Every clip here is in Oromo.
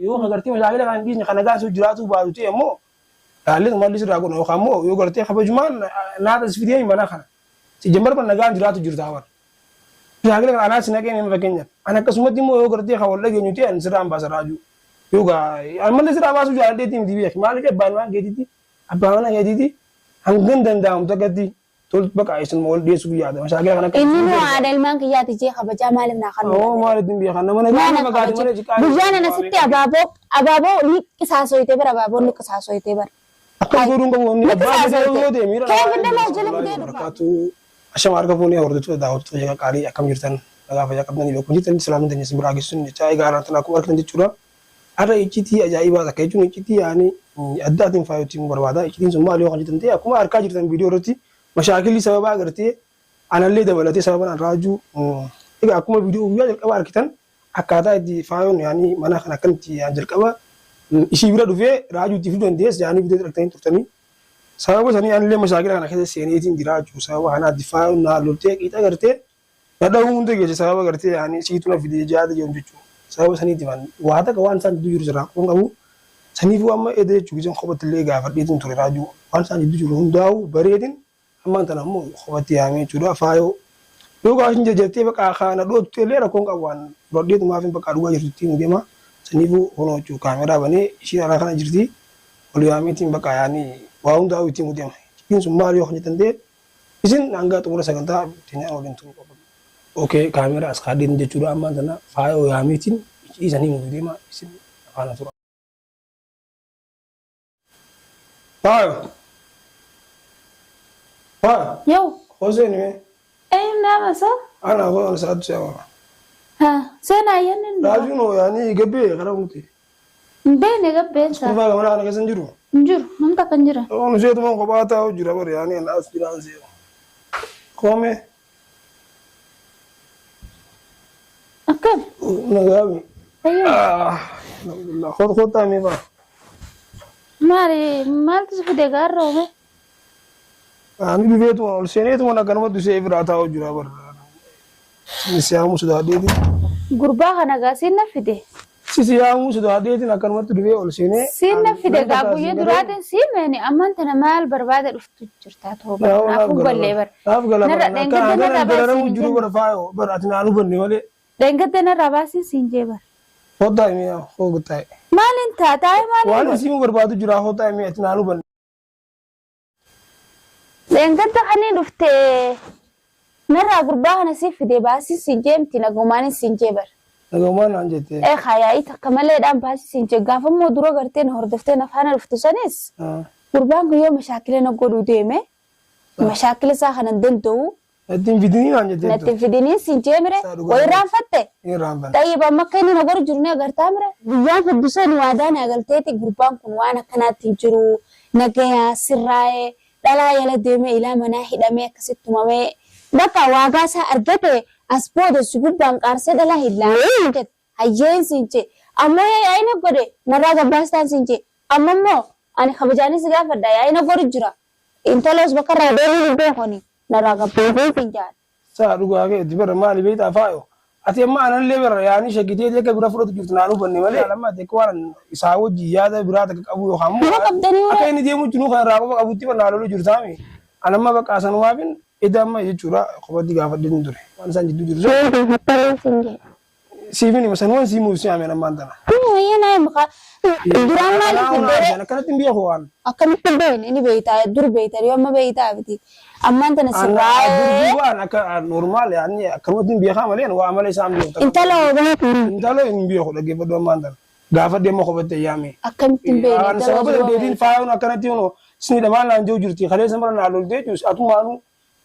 yoo agartee majaajila kan dhiisne kana gaasuu jiraatu baatu ta'e immoo haalli malli sirraa godhu yookaan immoo yoo gartee kabajumaan naata isfidee mana kana si jambar ban nagaan jiraatu jirta war majaajila kan anaas naqee nama fakkeenyaaf an akkasumatti immoo yoo gartee kan wal dhageenyu ta'e an sirraan baasa raajuu yoo gaa malli sirraa baasuu jaaladheetti miti beek maaliif abbaan waan geetitti abbaan waan geetitti hangan danda'amu takkatti tol baka isin mol dia sugu yaada masalah kana ini no ada ilman kiyati je khabaja malim na kan oh malim din biya kana mana mana magadi mana jika bujana na sitti ababo ni kisaso ite bar ababo ni kisaso ite bar akan gurun ko ni abba de mira ke benda la jele de barakatu asha marga puni ordu to daawut to jaga kali akam jirtan daga fa yakam ni ko jitan islam dan sibra gisun ni cai garan tan aku arkan dicura ada iciti ajaiba da kai tun iciti yani addatin fayoti barbada icitin summa liyo kan jitan te aku arka jirtan video roti مشاكل سبب أقرتي أنا اللي دبلتي سبب أنا راجو إذا أكون فيديو ويا الكبار أركتن أكادا دي فاون يعني ما أنا كنت أنجل كبا إشي بيرا دوفي راجو تفيدو نديس يعني فيديو تركتين ترتني سبب أنا اللي مشاكل أنا كذا سينيتين دي راجو سبب أنا دفاع نالوتي إذا أقرتي هذا هو منتج جالس سبب أقرتي يعني شيء تنا فيديو جاد يوم جوجو سبب سني دفاع وهذا كوان سان ديور زرا كون أبو سني فو أما إذا جوجين خبط اللي قافر ديتون تري راجو وان سان ديور هم داو بريدين amma tana mu khawati yami chuda fayo yoga hinje jete baka khana do telera ko ngawan rodde ma fin baka duga jirti mu dema sanifu hono chu kamera bane shi ara kana jirti olu yami tim baka yani waum da uti mu dema kin su mari yo tande isin anga to mura saganta tinya olin tu okay kamera as khadin je chuda amma tana fayo yami tin isani mu dema isin kana tura fayo يو خوزيني مي اي نعم صح انا هو سعد سوا ها سنة ين راجونو يعني قبي غرامتي بين قبي صح ما انا كسنجرو نجر نمتا كنجرا انا زيت من قباتا وجرا بر يعني الناس جيران زي قومي اكل نغامي ايوه لا خذ تامي با ماري مالتش في دغار رومي أنا بيبيت وأنا سنيت وأنا كنا مدرسة إبراتا وجرا بر سيامو سدا ديدي غربا خنا غاسين نفيده سيامو سدا ديدي نكنا مدرسة ولا سنة سين نفيده غابو يدراتن سيمني أمان تنمال برباد رفت جرتات هو أفو بلّي بر نرى دينك دنا وجرو بر فايو بر أتنا ألو بني ولا دينك دنا رباسي سينجي بر होता है मियाँ होता है मालिन था ताई मालिन वाले इसी में बर्बाद जुड़ा होता है मियाँ इतना आलू बन دينك خني رفت نرى غربا نسيف دي باسي سينجيم تنا غوماني سينجيبر غومان انجتي اي خياي تكمل دام باسي سينجي غافم مودرو غرتين هردفتين فانا رفت سنيس غربا يوم مشاكل نقولو ديمه مشاكل ساخن دنتو ادين فيديني انجتي نتي فيديني سينجيمره ويران فته يران طيب اما كاني نغور جرني غرتامره بيا فدسن وادانا غلتيتي غربان كون وانا كنا تجرو نغيا سراي dhalaa yala deeme ilaa manaa hidhamee akkasitti tumamee bakka waagaasaa argate as booda sugubbaan qaarsee dhalaa hillaamee jedhe hayyeen siinche ammoo yaa'ina godhe narraa gabbaastaan siinche amma immoo ani kabajaanis gaafadha yaa'ina godhu jira intalos bakka irraa deemuu hin beekoni narraa gabbaasee siinjaan. Saa dhugaa kee dibara maali beektaa faayo ati amma anan lee bira yaa'ni shaggitee deeka bira fudhatu jirtu naanuu banne malee alamma deeka waan isaa wajji yaada biraa takka qabu yookaan immoo akka inni deemu jiru kan irraa qofa qabutti banaa loluu jirtu taami alamma bakka san waafin ida amma jechuudha qofatti gaafadhin ture waan isaan jidduu jiru. Siifin masan waan sii muusii ameen ammaan tana. Yana maka duraan maaliif hin beekne akkanatti hin beeku waan. Akkamitti hin beekne inni beektaa dur beektaa yoo amma beektaa biti ammaan tana sirraa. Waan akka normaal yaani akkamatti hin beekaa malee waa malee isaan beektaa. Intala oobaa intala hin beeku dhaggeeffadhu ammaan tana gaafa deema kophatte yaame. Akkamitti hin beekne. Aan sababa deebiin faayoon akkanatti yoo sinii dhamaan naan jiru jirti kalee samara naa loltee jiru atumaanu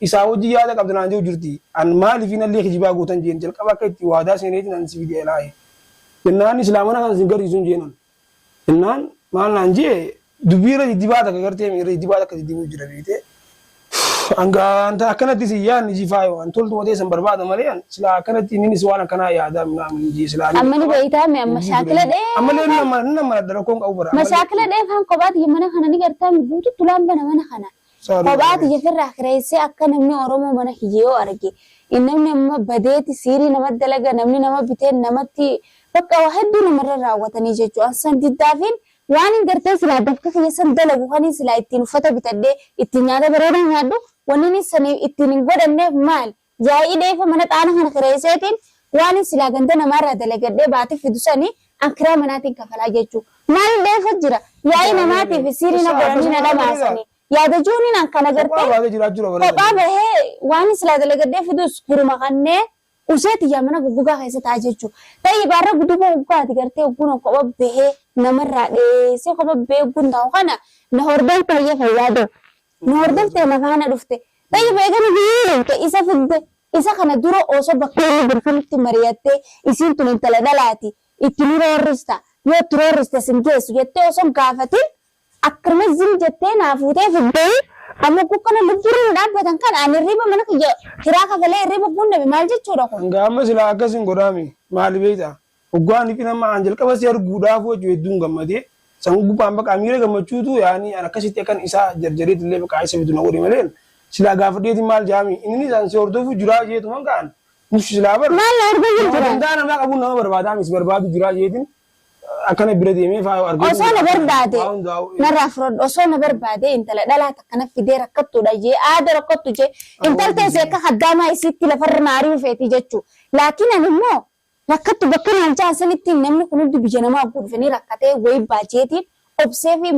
isaa wajji yaada qabdu naan jiru jirti an maaliif hin allee kijibaa gootan jeen jalqaba akka itti waadaa seeneeti naan si fidee laaye. Jennaan islaamana kan sin garisiisuun jeenan. Jennaan maal naan jee dubbiirra dibata ka gartee miirra dibata ka didimu jira beekte. Anta akkanatti si yaadni jifaayo an toltu watee san barbaada malee an sila akkanatti inni si waan akkanaa yaadaa minaamin jee silaa. Amma ni beektaa mi amma shaakila dhee. Amma lee nama dara koon qabu bara. Mashaakila dhee kan kophaati mana kana ni gartaa mi guutu tulaan bana mana kana. Kophaati jefirraa kireessee akka namni Oromoo mana hiyyoo arge. Namni amma badeeti siirii namatti dalaga namni nama bitee namatti bakka hedduu namarra raawwatanii jechuudha. San diddaafin waan hin gartee silaa dafka keessan dalagu kan silaa ittiin uffata bitadhee ittiin nyaata bareedaa nyaadhu wanni sanii ittiin hin godhanneef maal yaa'ii dheefa mana xaana kana kireesseetiin waan silaa ganda namaarraa dalagadhee baatiif fidu sanii akiraa manaatiin kafalaa jechuudha. Maal dheefa jira yaa'ii namaatiif sirriina godhanii na dhamaasanii yaada juuniin akkana gartee kophaa bahee waan silaa dalagadhee fidus guruma kannee useeti yaa mana guggugaa keessa ta'a jechuudha. Ta'ee baarra gudduboo guggugaati gartee ogguun kophaa bahee namarraa dheessee kophaa bahee ogguun taa'u kana na hordofte hayya fayyaadoo na hordofte na faana dhufte ta'ee beekani biyyee isa fidde isa kana dura osoo bakka birfanitti mari'attee isiin tun intala dhalaati itti nura horrista yoo itti horriste sin geessu jettee osoo gaafatin akkuma zim jettee naa fuutee fiddee amma kukkana lubbuun dhaabbatan kan ani riba mana kiraa kafalee riba bunnabe maal jechuudha kun. Gaama silaa akkasiin godhaami maali beektaa hoggaan ifi nama aan jalqaba si arguudhaaf hojii hedduun gammadee san gubbaan baqa miira gammachuutu yaani an akkasitti akkan isaa jarjareet illee baqa isa bitu na godhe malee silaa gaafadheeti maal jaami inni isaan si hordofu jiraa jeetu man ka'an nushi silaa bar. Maal na argaa jira. Dandaa namaa qabuun nama barbaadaa mis barbaadu jiraa jeetin akkana bira deemee fa'aa argaa. Osoo na barbaade narraa firoodha osoo na barbaade intala dhalaa takkana fidee rakkattuudha jee aada rakkattu jee intal teessee akka haddaamaa isiitti lafarra naarii feeti jechuudha. Laakiin ani immoo rakkattu bakka naalchaa asanitti namni kun hundi biyya namaa guddifanii rakkatee wayii baajeetiin obsee fi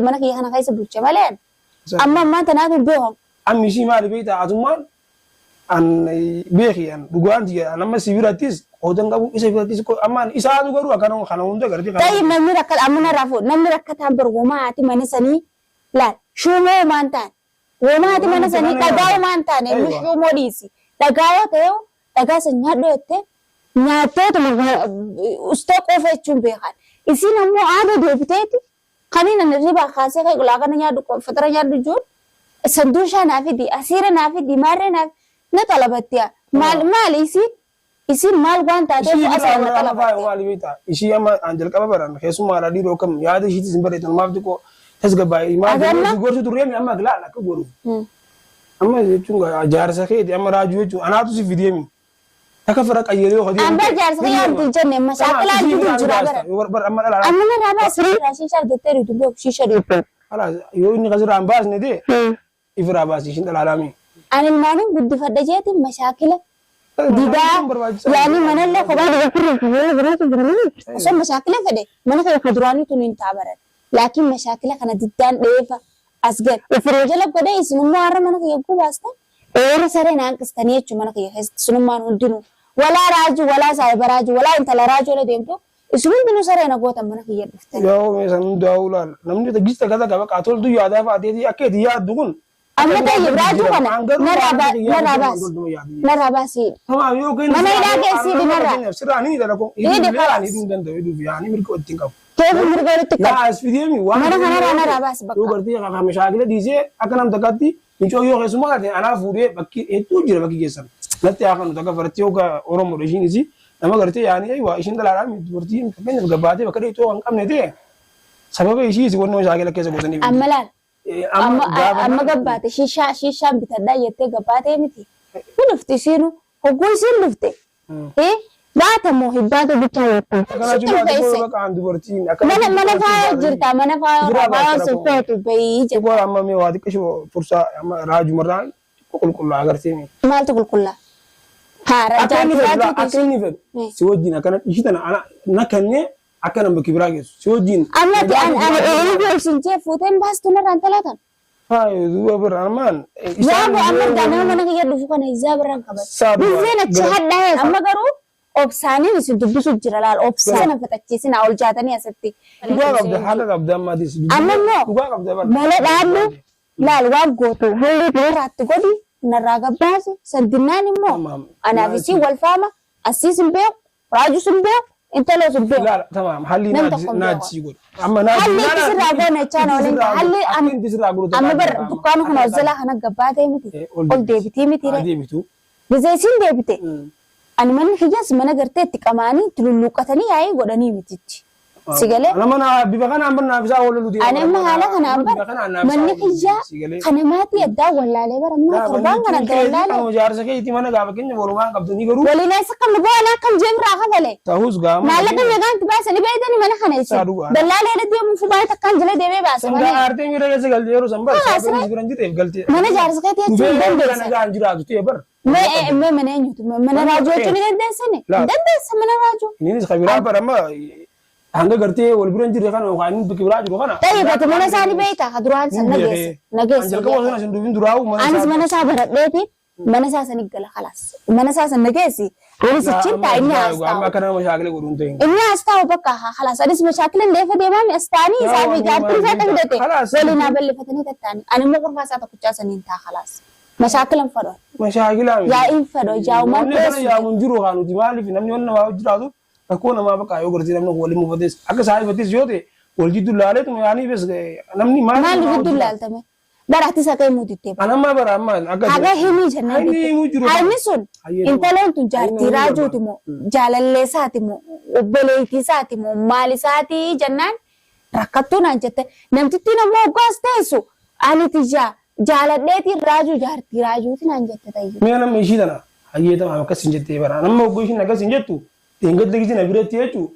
mana kiyya kana keessa bulche malee amma tanaatu beekamu. Ammi ishii maali beektaa atummaan an beeki an dhugaan tiyya nama si birattis hootan qabu isa birattis ammaan isaatu garuu akkana kana hunda gartee kana. Ta'ee namni rakkata amma rafuu namni rakkataan bar womaati mana sanii laal shumoo maan ta'an womaati mana sanii dhagaa maan ta'an inni shumoo dhiisi dhagaa yoo ta'e dhagaa san nyaadhu jettee nyaattee ustoo qofa jechuun beekan isin ammoo aada deebiteeti kaniin ani riba kaasee kai gulaa kana nyaadhu fatara nyaadhu juun sanduushaa naafidi asiira naafidi maarree naaf na talabattiya maal isin maal waan taateef asirra na talabattiya. Maali beektaa ishii amma aan jalqaba baran keessumaa dhiiroo kam yaada ishiitis hin bareetan maaf xiqqoo tasgabbaa'ee maal gorsu turreemi amma gilaan akka godhu. Amma jechuun jaarsa keeti amma raajuu jechuun anaatu si fideemi. Akka fira qayyeelee yoo hojii. Amma jaarsa kee yaaddu jenne masaaqilaa jiru jira bara. Amma na raabaa sirrii shiishaa argattee riitu beeku shiisha dhiibbe. Yoo inni kasirraa hin baasne dee ifirraa baasii ishiin dhalaalami. Ani ilmaanin guddifadha jeetiin mashaakila didaa yaani manallee kophaa dhiyaafirra osoo mashaakila fedhe mana kana kaduraanii tun hin taabaran laakiin mashaakila kana diddaan dheefa as gad ifiroo jala godhee isinummaa har'a mana kiyya gubaasta eera saree naan qistanii jechuun mana kiyya keessatti isinummaan hundinuu walaa raajuu walaa saayiba raajuu walaa intala raajuu la deemtu isin hundinuu saree na gootan mana kiyya dhuftanii. Yoo meeshaan hundaa'uu laal namni gista gata qaba qaatoltu yaadaa fa'aateetii akka itti yaaddu kun. Amma tayyib raajuu kana narraa baasii. Mana hidhaa keessii narraa. Sirraanii dalakoo. Hidhi kalas. Hidhuun danda'u hidhuuf yaa'anii mirga walitti qabu. Teefu mirga walitti qabu. Yaa asfideemi waan. Mana kanarraa narraa baasi bakka. Yoo gartee akka mashaakila dhiisee akka nam takkaatti miicoo yoo keessumaa taate anaa fuudhee bakki hedduu jira bakki keessan. Natti haa kanu takka baratti yoo Oromoodha ishiin isi nama gartee yaa'anii waa ishiin dalaadhaan dubartiin fakkeenyaaf gabbaatee bakka dheetoo waan qabne ta'e sababa ishii isi wanni mashaakila keessa gootaniif. Amma laal. Amma gabbaate shiishaan bitadhaa jettee gabbaatee miti. Ni dhufti isiinu hogguu isiin dhufte. Baata moo hibbaata bichaa jettaa. Mana faaya jirta mana faaya sulfeetu bayii jirta. Waan amma mee waa xiqqashoo fursaa amma raajumarraan qulqullaa agarsiifne. Maaltu qulqullaa? Akka inni fedhu si wajjin akkana ishitana na kennee akka nama kibiraa geessu si wajjin. Amma ani beeksisni jee fuuteen baastu narraan talaatan. Haa duuba biraan maan. Yaabu amma ganama mana kiyya dhufu kana izaa biraan qabatu. Bizzeen achi hadhaa'e amma garuu obsaaniin isin dubbisu jira laal obsaan fatachiisin ol jaatanii asitti. Dhugaa qabda haala qabda ammaatis. Amma immoo mala dhaabdu laal waan gootu hulli beeraatti godhi narraa gabbaasi sandinnaan immoo anaaf isii wal faama asiis hin beeku raajus hin beeku. Intalo subbe. Tamam halli naajisi godhu. Amma halli tisirraa goone chaana waliin halli amma bar dukkaana kana zalaa kana gabbaatee miti ol deebitii miti re. Bizeesiin deebite. Ani manni kiyyaas mana gartee itti qamaanii tululluuqqatanii yaa'ee godhanii mitichi. Sigale. Ana mana bifa kana ambanna bisa wala luti. Ani amma haala kana ambar manni kiyya kanamaati addaa wallaalee barammaa torbaan kana galaalee. Ana jaarsa kee itti mana gaafa keenya walumaan qabdu ni garuu. Waliin isa kam boona kam jeemraa kafale. Ta'us gaama. Maallaqa meeqaan itti baasanii beeytanii mana kana ibsa. Dallaalee irratti yommuu fubaayit akkaan jala deemee baasa. Sanga aartee miira keessa galtee yeroo san bar saafanii jiran jiteef galtee. Mana jaarsa kee jechuun dandeessa. Kana gaan jiraatu ta'e bar. Mee mana eenyutu mana raajoo jechuun ni dandeessani. Dandeessa mana raajoo. Innis kabiraa baramma hanga gartee wal biran jirre kana waan biki biraa jiru kana. Ta'e bata mana isaanii beeyta ka duraan san nageessa. Jalqaba sana sin dubin duraa'u mana isaa. Anis mana isaa baradheeti mana isaa san gala khalas. Mana isaa san nageessi. Anis cinta inni haastaa. Amma kana mashaakila godhuun ta'e. Inni haastaa bakka khalas. Anis mashaakila leefa deemame astaanii isaa fi jaartii isaa ta'e waliin aballefatanii tattaani. Ani immoo qurfaa isaa tokkochaa saniin taa khalas. Mashaakila fadho. Mashaakila. Yaa'in fadho jaa'umaan dheessu. Yaa mun jiru kaanuti maaliif namni wanna waa jiraatu. Akkoo namaa bakka yoo gartee namni waliin mufatees akka saayifatis yoo ta'e wal jiddu laalee tuma yaanii bes namni maal jiddu laaltame baraatti sakee mutittee anamma bara amma akka aga himii jennaan hayni sun intaloon tun jaartii raajuuti moo jaalalleessaati moo obboleettiisaati moo maalisaati jennaan rakkattuu naan jette namtittiin ammoo hoggaas teessu aniti jaaladheetiin raajuu jaartii raajuuti naan jette ta'e. Mee namni ishii tana hayyeetama akkas hin jettee bara namni hoggoo ishiin akkas hin jettu. Tinggal lagi sini biratti jechuun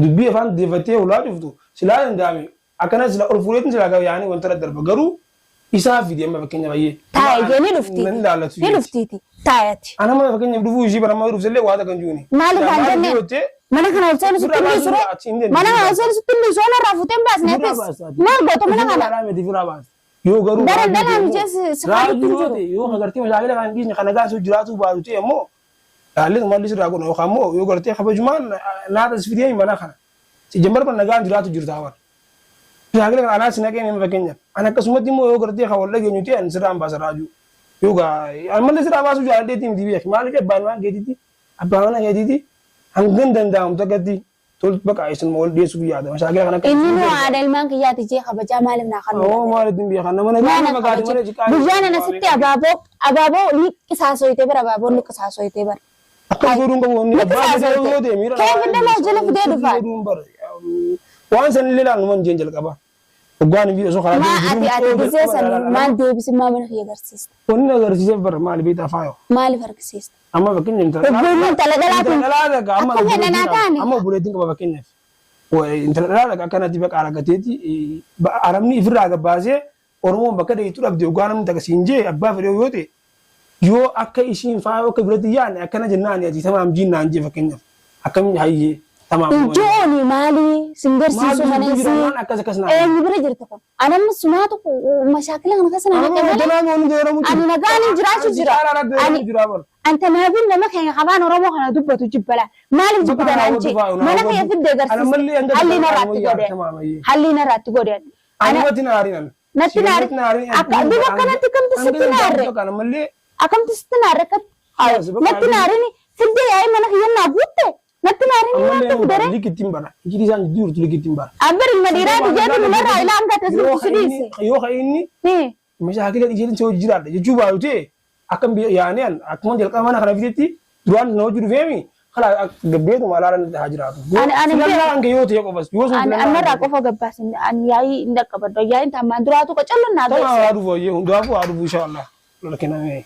dubbii afaan deeffattee ulaa dhuftu silaa danda'ame akkana sila ol fuudheetiin silaa gaba yaa'anii wanta darba garuu isaa fide amma fakkeenya baay'ee. Taa'ee ni dhufti. Ni dhuftiiti. Taa'eeti. Ana mana fakkeenya dhufuu ishii bara amma dhufsellee waata kan jiruuni. Maaliif aan jennee mana kana olseen sutti illee mana kana olseen sutti illee soona irraa fuutee hin baasne eebbis maal gootu mana kana. Yoo garuu daran jees sirriitti jiru. Yoo agartee mashaakila kan dhiisne kana gaasuu jiraatu baatu ta'e immoo. Daalin malli sirraa godhu yookaan immoo yoo gartee kabajumaan naata sifidee mana kana si jambar ban nagaan jiraatu jirta waan. Shaakila kana anaa sinaqee nama fakkeenya. An akkasumatti immoo yoo gartee kan wal dhageenyu ta'e an sirraan baasa raajuu. Yoo gaa malli sirraa baasuu jaaladheetti miti beek maaliif abbaan waan geetitti abbaan waan geetitti hangan danda'amu takkatti tol baqa isin wal dhiyeessuu yaada. Shaakila kana inni nuu aadaa ilmaan kiyyaati jee kabajaa maaliif naa kan. Oo maaliif hin beekan nama nagaa magaati malee jikaa. Guyyaan anasitti abaaboo ni qisaasoytee bara abaaboon ni qisaasoytee bara. Akka godhuun qabu wanni abbaa fedee yoo ta'e miira. Kee fidee laa jala fidee dhufaa. Waan san illee laal numan jeen jalqaba. Hoggaan biyya osoo karaa deemu. Ati gisee san maal deebisin maa mana kiyya agarsiista. Wanni agarsiisee bara maali beektaa faayoo. Maaliif argisiista. Amma fakkeenyaaf intala. Obboon intala dhalaatu. Akka fedhanaa taane. Amma obboleettiin qaba fakkeenyaaf. Intala dhalaatu akkanatti baqa argateeti arabni ifirraa gabbaasee Oromoon bakka deetu dhabde hoggaan namni takkasiin jee abbaa fedee yoo ta'e. Yoo akka ishiin faayoo akka biratti yaadne akkana jennaan ati tamaam jinnaan jee fakkeenyaaf akkamiin hayyee tamaam. Ijooni maali singarsiisu maneessi eenyu bira jirta kun anamma sumaatu mashaakila kana keessa ani nagaan jiraachuu jira anta naabiin nama keenya qabaan Oromoo kana dubbatu jibbala maaliif jibbitan anchi mana kee fiddee garsiisa halliin irratti godhe natti naari akka duba kanatti kamti sitti naarre. Akamti sitti naarre kan natti naarini fiddee yaa'ii mana kiyyannaa guutte natti naarini nyaata fudare. Likittiin bara ijji isaan jirtu likittiin bara. Abbir madiiraa bijeetu numarraa ilaa hanga tasirratti sidiise. Yoo ka'inni mashaakila isheen si hojii jiraadha jechuu baay'u ta'e akkam yaa'anii akkuma jalqaba mana kana fitetti duraan na hojii dhufeemi kala gabbeetuma alaalan haa jiraatu. Filannaan yoo ta'e qofas yoo sun filannaan. Anarraa qofa gabbaasin yaa'ii hin dhaqqabadhu yaa'iin tamaan duraatu qacalloon naa geesse. Tamaa haa dhufu hundaafuu haa dhufu inshaa Allah lola kennamee.